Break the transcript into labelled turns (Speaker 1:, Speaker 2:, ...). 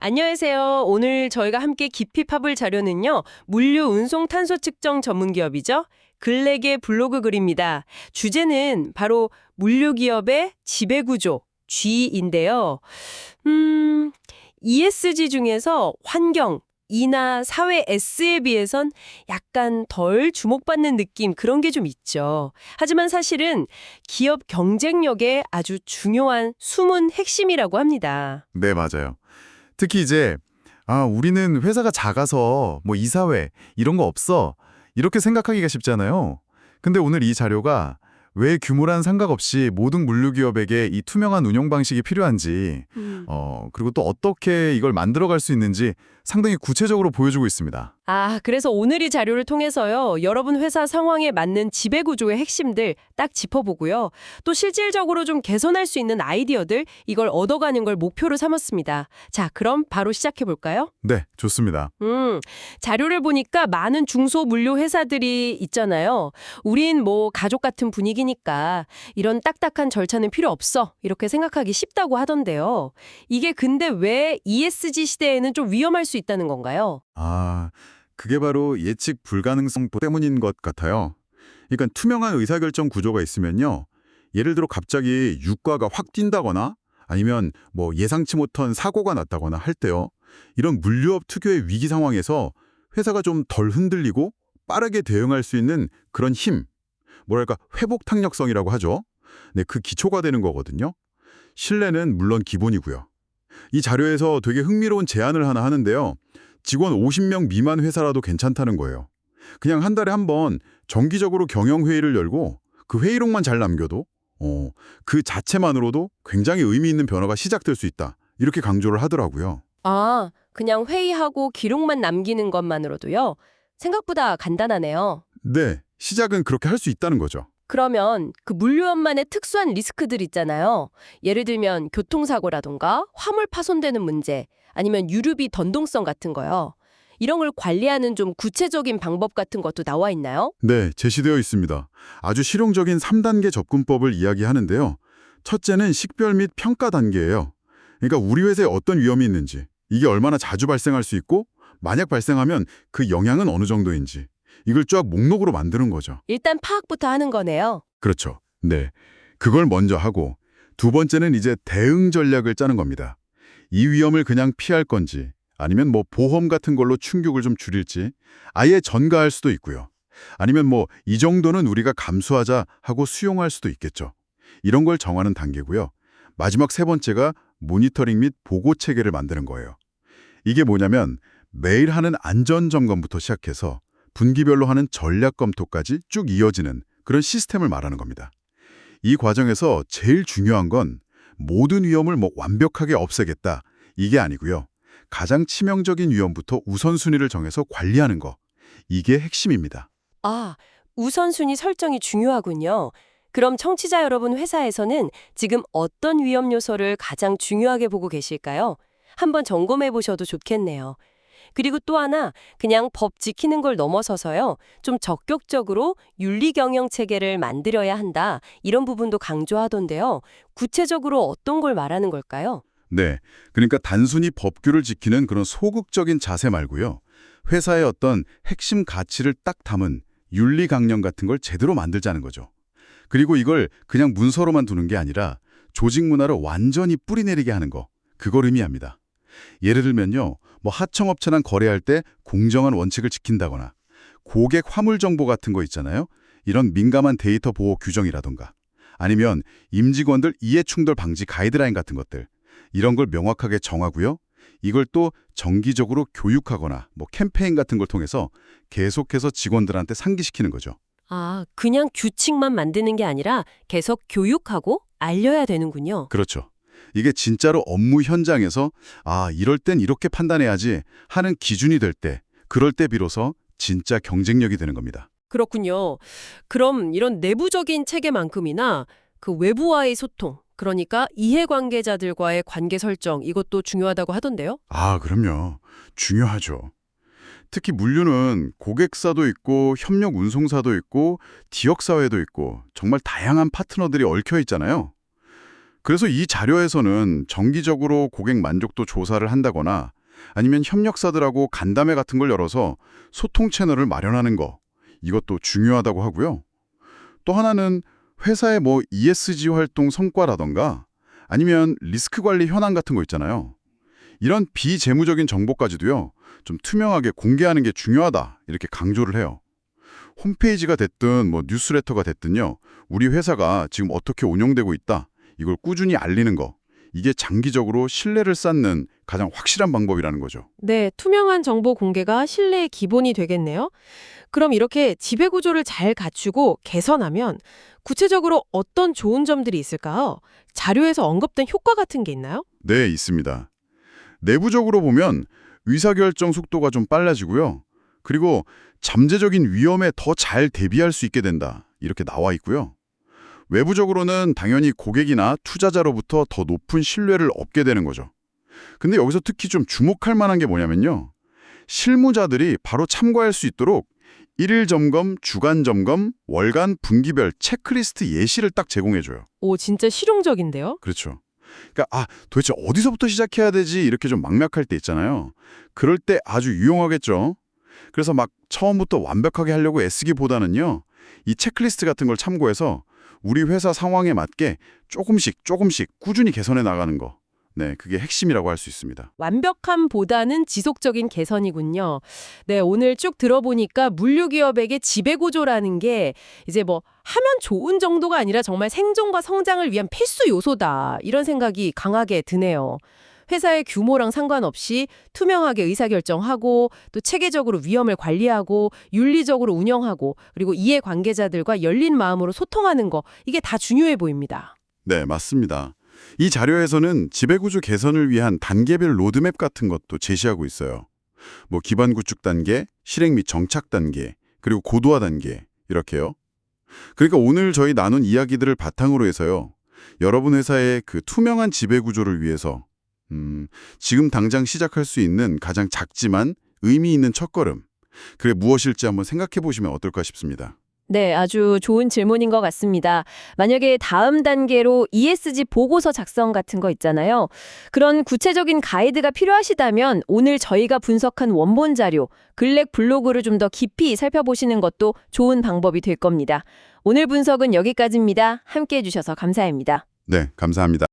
Speaker 1: 안녕하세요. 오늘 저희가 함께 깊이 파볼 자료는요. 물류 운송 탄소 측정 전문 기업이죠. 글렉의 블로그 글입니다. 주제는 바로 물류 기업의 지배 구조, G인데요. ESG 중에서 환경, E나 사회 S에 비해선 약간 덜 주목받는 느낌 그런 게 좀 있죠. 하지만 사실은 기업 경쟁력의 아주 중요한 숨은 핵심이라고 합니다.
Speaker 2: 네, 맞아요. 특히 이제 우리는 회사가 작아서 뭐 이사회 이런 거 없어. 이렇게 생각하기가 쉽잖아요. 근데 오늘 이 자료가 왜 규모란 상관없이 모든 물류 기업에게 이 투명한 운영 방식이 필요한지, 그리고 또 어떻게 이걸 만들어갈 수 있는지 상당히 구체적으로 보여주고 있습니다.
Speaker 1: 그래서 오늘 이 자료를 통해서요, 여러분 회사 상황에 맞는 지배구조의 핵심들 딱 짚어보고요. 또 실질적으로 좀 개선할 수 있는 아이디어들, 이걸 얻어가는 걸 목표로 삼았습니다. 자, 그럼 바로 시작해볼까요?
Speaker 2: 네, 좋습니다.
Speaker 1: 자료를 보니까 많은 중소물류 회사들이 있잖아요. 우린 뭐 가족 같은 분위기니까 이런 딱딱한 절차는 필요 없어. 이렇게 생각하기 쉽다고 하던데요. 이게 근데 왜 ESG 시대에는 좀 위험할 수 있다는 건가요?
Speaker 2: 그게 바로 예측 불가능성 때문인 것 같아요. 그러니까 투명한 의사결정 구조가 있으면요. 예를 들어 갑자기 유가가 확 뛴다거나 아니면 뭐 예상치 못한 사고가 났다거나 할 때요. 이런 물류업 특유의 위기 상황에서 회사가 좀 덜 흔들리고 빠르게 대응할 수 있는 그런 힘, 뭐랄까 회복 탄력성이라고 하죠. 네, 그 기초가 되는 거거든요. 신뢰는 물론 기본이고요. 이 자료에서 되게 흥미로운 제안을 하나 하는데요. 직원 50명 미만 회사라도 괜찮다는 거예요. 그냥 한 달에 한 번 정기적으로 경영회의를 열고 그 회의록만 잘 남겨도 그 자체만으로도 굉장히 의미 있는 변화가 시작될 수 있다. 이렇게 강조를 하더라고요.
Speaker 1: 그냥 회의하고 기록만 남기는 것만으로도요. 생각보다 간단하네요.
Speaker 2: 네, 시작은 그렇게 할 수 있다는 거죠.
Speaker 1: 그러면 그 물류업만의 특수한 리스크들 있잖아요. 예를 들면 교통사고라던가 화물 파손되는 문제, 아니면 유류비 던동성 같은 거요. 이런 걸 관리하는 좀 구체적인 방법 같은 것도 나와 있나요?
Speaker 2: 네, 제시되어 있습니다. 아주 실용적인 3단계 접근법을 이야기하는데요. 첫째는 식별 및 평가 단계예요. 그러니까 우리 회사에 어떤 위험이 있는지, 이게 얼마나 자주 발생할 수 있고, 만약 발생하면 그 영향은 어느 정도인지, 이걸 쫙 목록으로 만드는 거죠.
Speaker 1: 일단 파악부터 하는 거네요.
Speaker 2: 그렇죠. 네. 그걸 먼저 하고, 두 번째는 이제 대응 전략을 짜는 겁니다. 이 위험을 그냥 피할 건지, 아니면 뭐 보험 같은 걸로 충격을 좀 줄일지, 아예 전가할 수도 있고요. 아니면 뭐 이 정도는 우리가 감수하자 하고 수용할 수도 있겠죠. 이런 걸 정하는 단계고요. 마지막 세 번째가 모니터링 및 보고 체계를 만드는 거예요. 이게 뭐냐면 매일 하는 안전 점검부터 시작해서 분기별로 하는 전략 검토까지 쭉 이어지는 그런 시스템을 말하는 겁니다. 이 과정에서 제일 중요한 건 모든 위험을 뭐 완벽하게 없애겠다 이게 아니고요. 가장 치명적인 위험부터 우선순위를 정해서 관리하는 거. 이게 핵심입니다.
Speaker 1: 우선순위 설정이 중요하군요. 그럼 청취자 여러분 회사에서는 지금 어떤 위험 요소를 가장 중요하게 보고 계실까요? 한번 점검해 보셔도 좋겠네요. 그리고 또 하나, 그냥 법 지키는 걸 넘어서서요. 좀 적극적으로 윤리 경영 체계를 만들어야 한다. 이런 부분도 강조하던데요. 구체적으로 어떤 걸 말하는 걸까요?
Speaker 2: 네, 그러니까 단순히 법규를 지키는 그런 소극적인 자세 말고요. 회사의 어떤 핵심 가치를 딱 담은 윤리 강령 같은 걸 제대로 만들자는 거죠. 그리고 이걸 그냥 문서로만 두는 게 아니라 조직 문화를 완전히 뿌리내리게 하는 거, 그걸 의미합니다. 예를 들면요, 뭐 하청업체랑 거래할 때 공정한 원칙을 지킨다거나 고객 화물 정보 같은 거 있잖아요. 이런 민감한 데이터 보호 규정이라던가 아니면 임직원들 이해충돌 방지 가이드라인 같은 것들 이런 걸 명확하게 정하고요. 이걸 또 정기적으로 교육하거나 뭐 캠페인 같은 걸 통해서 계속해서 직원들한테 상기시키는 거죠.
Speaker 1: 그냥 규칙만 만드는 게 아니라 계속 교육하고 알려야 되는군요.
Speaker 2: 그렇죠. 이게 진짜로 업무 현장에서 이럴 땐 이렇게 판단해야지 하는 기준이 될 때, 그럴 때 비로소 진짜 경쟁력이 되는 겁니다.
Speaker 1: 그렇군요. 그럼 이런 내부적인 체계만큼이나 그 외부와의 소통, 그러니까 이해관계자들과의 관계 설정, 이것도 중요하다고 하던데요?
Speaker 2: 그럼요. 중요하죠. 특히 물류는 고객사도 있고 협력 운송사도 있고 지역사회도 있고 정말 다양한 파트너들이 얽혀 있잖아요. 그래서 이 자료에서는 정기적으로 고객 만족도 조사를 한다거나 아니면 협력사들하고 간담회 같은 걸 열어서 소통 채널을 마련하는 거, 이것도 중요하다고 하고요. 또 하나는 회사의 ESG 활동 성과라던가 아니면 리스크 관리 현황 같은 거 있잖아요. 이런 비재무적인 정보까지도요, 좀 투명하게 공개하는 게 중요하다, 이렇게 강조를 해요. 홈페이지가 됐든 뉴스레터가 됐든요, 우리 회사가 지금 어떻게 운영되고 있다, 이걸 꾸준히 알리는 거, 이게 장기적으로 신뢰를 쌓는 가장 확실한 방법이라는 거죠.
Speaker 3: 네, 투명한 정보 공개가 신뢰의 기본이 되겠네요. 그럼 이렇게 지배구조를 잘 갖추고 개선하면 구체적으로 어떤 좋은 점들이 있을까요? 자료에서 언급된 효과 같은 게 있나요?
Speaker 2: 네, 있습니다. 내부적으로 보면 의사결정 속도가 좀 빨라지고요. 그리고 잠재적인 위험에 더 잘 대비할 수 있게 된다, 이렇게 나와 있고요. 외부적으로는 당연히 고객이나 투자자로부터 더 높은 신뢰를 얻게 되는 거죠. 근데 여기서 특히 좀 주목할 만한 게 뭐냐면요. 실무자들이 바로 참고할 수 있도록 일일 점검, 주간 점검, 월간, 분기별 체크리스트 예시를 딱 제공해줘요.
Speaker 3: 오, 진짜 실용적인데요?
Speaker 2: 그렇죠. 그러니까 도대체 어디서부터 시작해야 되지, 이렇게 좀 막막할 때 있잖아요. 그럴 때 아주 유용하겠죠. 그래서 막 처음부터 완벽하게 하려고 애쓰기보다는요, 이 체크리스트 같은 걸 참고해서 우리 회사 상황에 맞게 조금씩 꾸준히 개선해 나가는 거. 네, 그게 핵심이라고 할 수 있습니다.
Speaker 3: 완벽함보다는 지속적인 개선이군요. 네, 오늘 쭉 들어보니까 물류기업에게 지배구조라는 게 이제 하면 좋은 정도가 아니라 정말 생존과 성장을 위한 필수 요소다, 이런 생각이 강하게 드네요. 회사의 규모랑 상관없이 투명하게 의사결정하고 또 체계적으로 위험을 관리하고 윤리적으로 운영하고 그리고 이해관계자들과 열린 마음으로 소통하는 거, 이게 다 중요해 보입니다.
Speaker 2: 네, 맞습니다. 이 자료에서는 지배구조 개선을 위한 단계별 로드맵 같은 것도 제시하고 있어요. 기반 구축 단계, 실행 및 정착 단계, 그리고 고도화 단계, 이렇게요. 그러니까 오늘 저희 나눈 이야기들을 바탕으로 해서요, 여러분 회사의 그 투명한 지배구조를 위해서 지금 당장 시작할 수 있는 가장 작지만 의미 있는 첫걸음, 그게 무엇일지 한번 생각해 보시면 어떨까 싶습니다.
Speaker 1: 네, 아주 좋은 질문인 것 같습니다. 만약에 다음 단계로 ESG 보고서 작성 같은 거 있잖아요. 그런 구체적인 가이드가 필요하시다면 오늘 저희가 분석한 원본 자료, 글랙 블로그를 좀 더 깊이 살펴보시는 것도 좋은 방법이 될 겁니다. 오늘 분석은 여기까지입니다. 함께해 주셔서 감사합니다.
Speaker 2: 네, 감사합니다.